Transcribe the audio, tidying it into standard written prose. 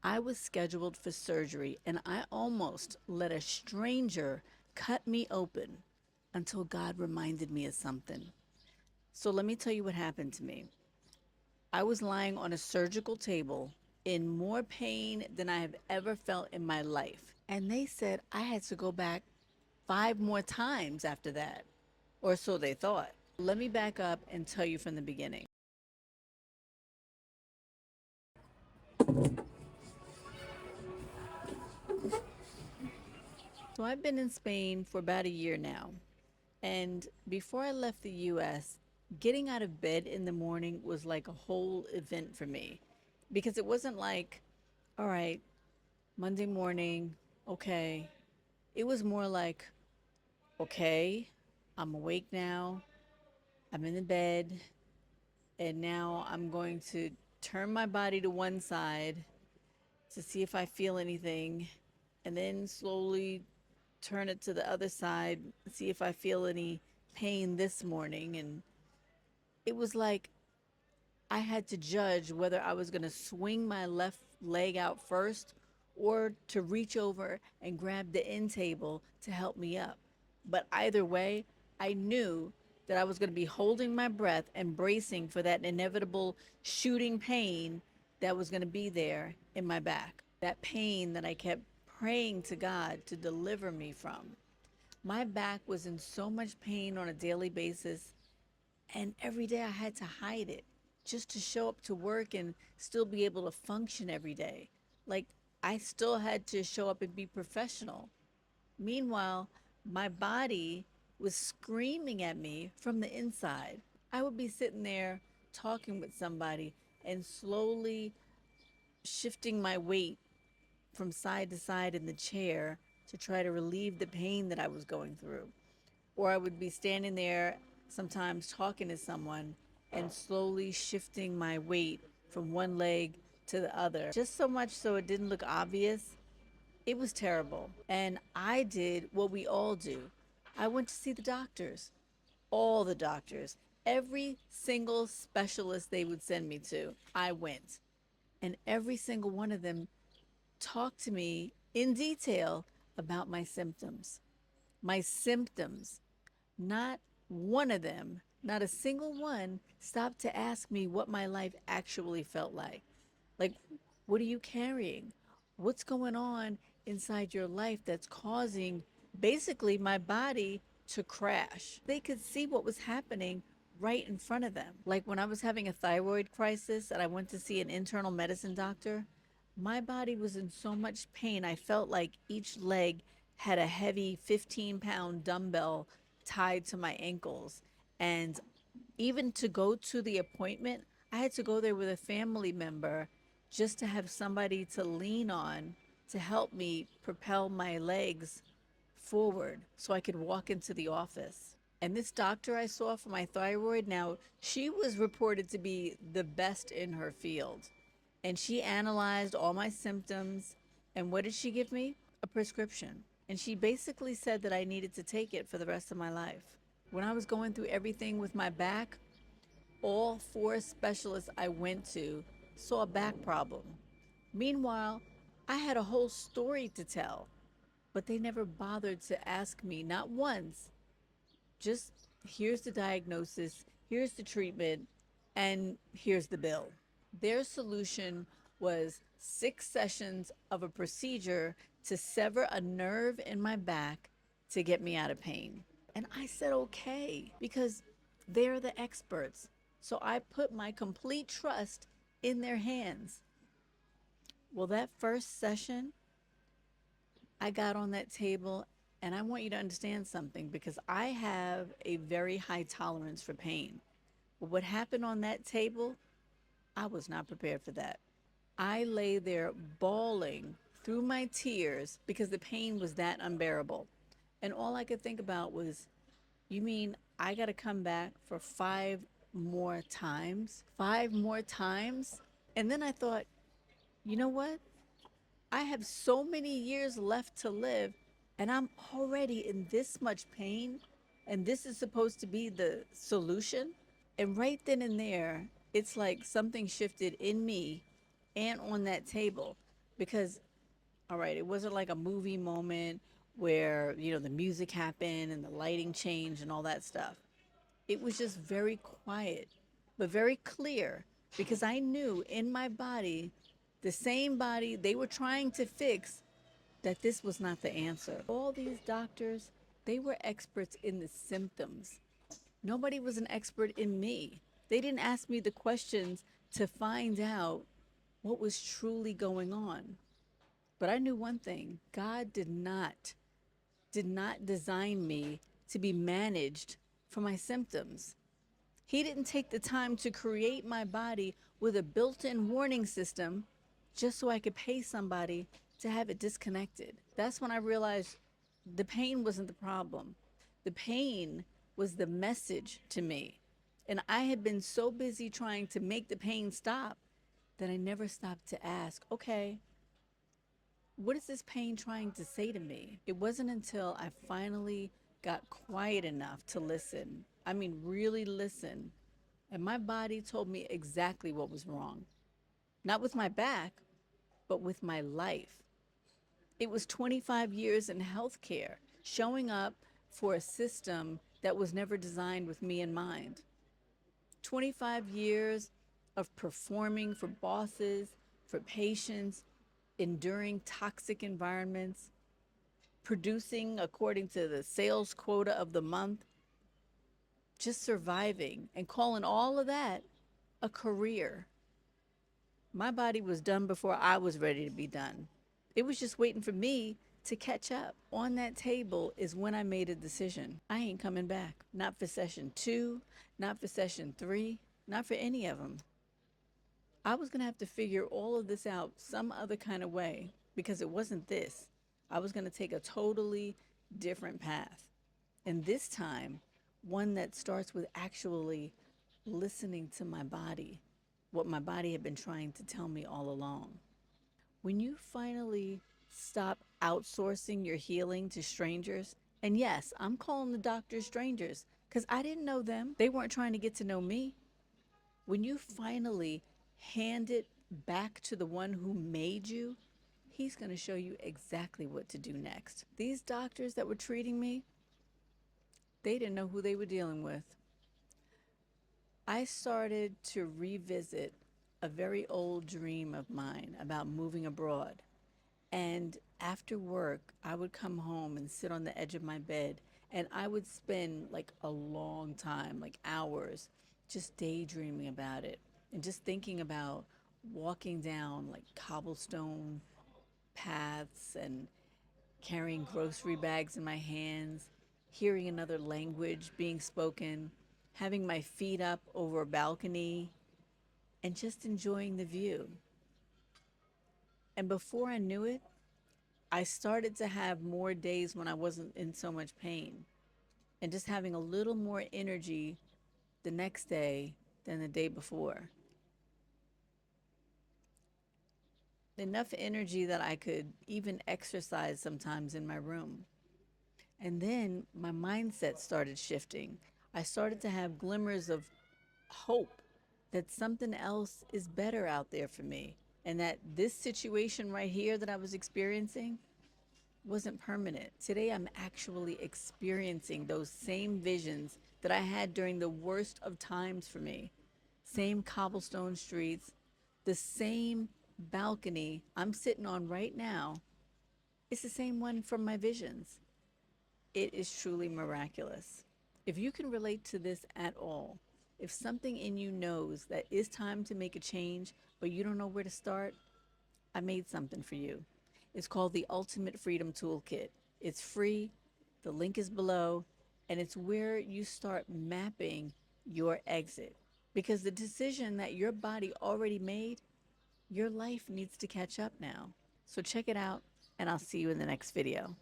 I was scheduled for surgery and I almost let a stranger cut me open until God reminded me of something. So let me tell you what happened to me. I was lying on a surgical table in more pain than I have ever felt in my life. And they said I had to go back 5 more times after that, or so they thought. Let me back up and tell you from the beginning. So I've been in Spain for about a year now. And before I left the US, getting out of bed in the morning was like a whole event for me because it wasn't like, all right, Monday morning, okay. It was more like, okay, I'm awake now, I'm in the bed, and now I'm going to turn my body to one side to see if I feel anything, and then slowly turn it to the other side, see if I feel any pain this morning. And it was like I had to judge whether I was going to swing my left leg out first or to reach over and grab the end table to help me up. But either way, I knew that I was going to be holding my breath and bracing for that inevitable shooting pain that was going to be there in my back. That pain that I kept praying to God to deliver me from. My back was in so much pain on a daily basis, and every day I had to hide it just to show up to work and still be able to function every day. Like, I still had to show up and be professional. Meanwhile, my body was screaming at me from the inside. I would be sitting there talking with somebody and slowly shifting my weight from side to side in the chair to try to relieve the pain that I was going through. Or I would be standing there sometimes talking to someone and slowly shifting my weight from one leg to the other, just so much so it didn't look obvious. It was terrible. And I did what we all do. I went to see the doctors, all the doctors, every single specialist they would send me to. I went. And every single one of them talked to me in detail about my symptoms. My symptoms. Not one of them, not a single one, stopped to ask me what my life actually felt like. Like, what are you carrying? What's going on inside your life that's causing basically my body to crash? They could see what was happening right in front of them. Like when I was having a thyroid crisis and I went to see an internal medicine doctor, my body was in so much pain. I felt like each leg had a heavy 15-pound dumbbell tied to my ankles. And even to go to the appointment, I had to go there with a family member just to have somebody to lean on to help me propel my legs forward so I could walk into the office. And this doctor I saw for my thyroid, now she was reported to be the best in her field. And she analyzed all my symptoms. And what did she give me? A prescription. And she basically said that I needed to take it for the rest of my life. When I was going through everything with my back, all four specialists I went to saw a back problem. Meanwhile, I had a whole story to tell, but they never bothered to ask me, not once, just here's the diagnosis, here's the treatment, and here's the bill. Their solution was 6 sessions of a procedure to sever a nerve in my back to get me out of pain. And I said, okay, because they're the experts. So I put my complete trust in their hands. Well, that first session, I got on that table, and I want you to understand something because I have a very high tolerance for pain. But what happened on that table, I was not prepared for that. I lay there bawling through my tears because the pain was that unbearable. And all I could think about was, you mean I got to come back for 5 more times? 5 more times? And then I thought, you know what? I have so many years left to live, and I'm already in this much pain, and this is supposed to be the solution. And right then and there, it's like something shifted in me and on that table. Because, all right, it wasn't like a movie moment where, the music happened and the lighting changed and all that stuff. It was just very quiet, but very clear because I knew in my body, the same body they were trying to fix, that this was not the answer. All these doctors, they were experts in the symptoms. Nobody was an expert in me. They didn't ask me the questions to find out what was truly going on. But I knew one thing: God did not design me to be managed for my symptoms. He didn't take the time to create my body with a built-in warning system just so I could pay somebody to have it disconnected. That's when I realized the pain wasn't the problem. The pain was the message to me. And I had been so busy trying to make the pain stop that I never stopped to ask, okay, what is this pain trying to say to me? It wasn't until I finally got quiet enough to listen. I mean, really listen. And my body told me exactly what was wrong. Not with my back, but with my life. It was 25 years in healthcare, showing up for a system that was never designed with me in mind. 25 years of performing for bosses, for patients, enduring toxic environments, producing according to the sales quota of the month, just surviving and calling all of that a career. My body was done before I was ready to be done. It was just waiting for me to catch up. On that table is when I made a decision. I ain't coming back. Not for session 2, not for session 3, not for any of them. I was going to have to figure all of this out some other kind of way because it wasn't this. I was going to take a totally different path. And this time, one that starts with actually listening to my body, what my body had been trying to tell me all along. When you finally stop outsourcing your healing to strangers, and yes, I'm calling the doctors strangers because I didn't know them. They weren't trying to get to know me. When you finally hand it back to the one who made you, he's going to show you exactly what to do next. These doctors that were treating me, they didn't know who they were dealing with. I started to revisit a very old dream of mine about moving abroad. And after work, I would come home and sit on the edge of my bed, and I would spend like a long time, like hours, just daydreaming about it and just thinking about walking down like cobblestone paths and carrying grocery bags in my hands, hearing another language being spoken, having my feet up over a balcony, and just enjoying the view. And before I knew it, I started to have more days when I wasn't in so much pain and just having a little more energy the next day than the day before. Enough energy that I could even exercise sometimes in my room. And then my mindset started shifting. I started to have glimmers of hope that something else is better out there for me and that this situation right here that I was experiencing wasn't permanent. Today, I'm actually experiencing those same visions that I had during the worst of times for me. Same cobblestone streets, the same balcony I'm sitting on right now. It's the same one from my visions. It is truly miraculous. If you can relate to this at all, if something in you knows that it's time to make a change, but you don't know where to start, I made something for you. It's called the Ultimate Freedom Toolkit. It's free, the link is below, and it's where you start mapping your exit. Because the decision that your body already made, your life needs to catch up now. So check it out, and I'll see you in the next video.